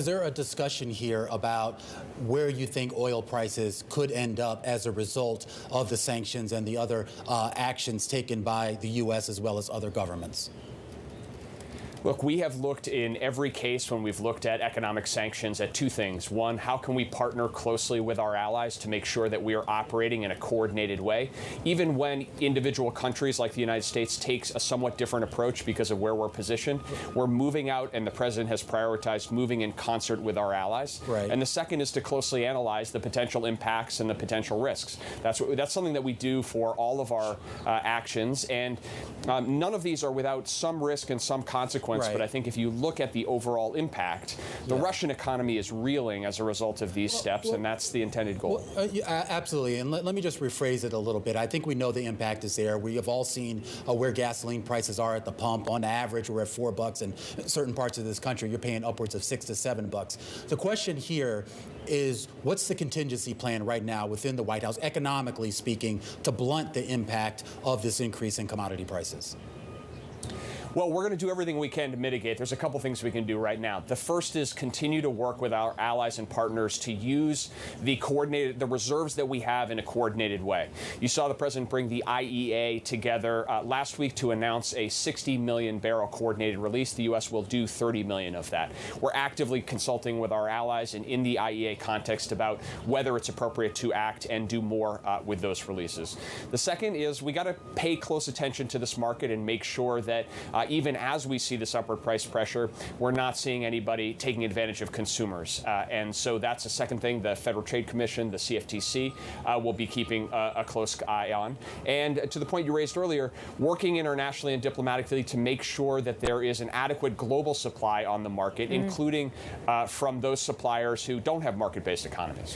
Is there a discussion here about where you think oil prices could end up as a result of the sanctions and the other actions taken by the U.S. as well as other governments? Look, we have looked in every case when we've looked at economic sanctions at two things. One, how can we partner closely with our allies to make sure that we are operating in a coordinated way, even when individual countries like the United States takes a somewhat different approach because of where we're positioned. We're moving out, and the president has prioritized moving in concert with our allies. Right. And the second is to closely analyze the potential impacts and the potential risks. That's something that we do for all of our actions, and none of these are without some risk and some consequence. Right. But I think if you look at the overall impact, the Russian economy is reeling as a result of these steps, and that's the intended goal. Absolutely. And let me just rephrase it a little bit. I think we know the impact is there. We have all seen where gasoline prices are at the pump. On average, we're at $4, and in certain parts of this country, you're paying upwards of $6 to $7. The question here is, what's the contingency plan right now within the White House, economically speaking, to blunt the impact of this increase in commodity prices? Well, we're going to do everything we can to mitigate. There's a couple things we can do right now. The first is continue to work with our allies and partners to use the reserves that we have in a coordinated way. You saw the president bring the IEA together last week to announce a 60 million barrel coordinated release. The U.S. will do 30 million of that. We're actively consulting with our allies and in the IEA context about whether it's appropriate to act and do more with those releases. The second is we got to pay close attention to this market and make sure that even as we see this upward price pressure, we're not seeing anybody taking advantage of consumers. And so that's a second thing the Federal Trade Commission, the CFTC, will be keeping a close eye on. And to the point you raised earlier, working internationally and diplomatically to make sure that there is an adequate global supply on the market, including from those suppliers who don't have market-based economies.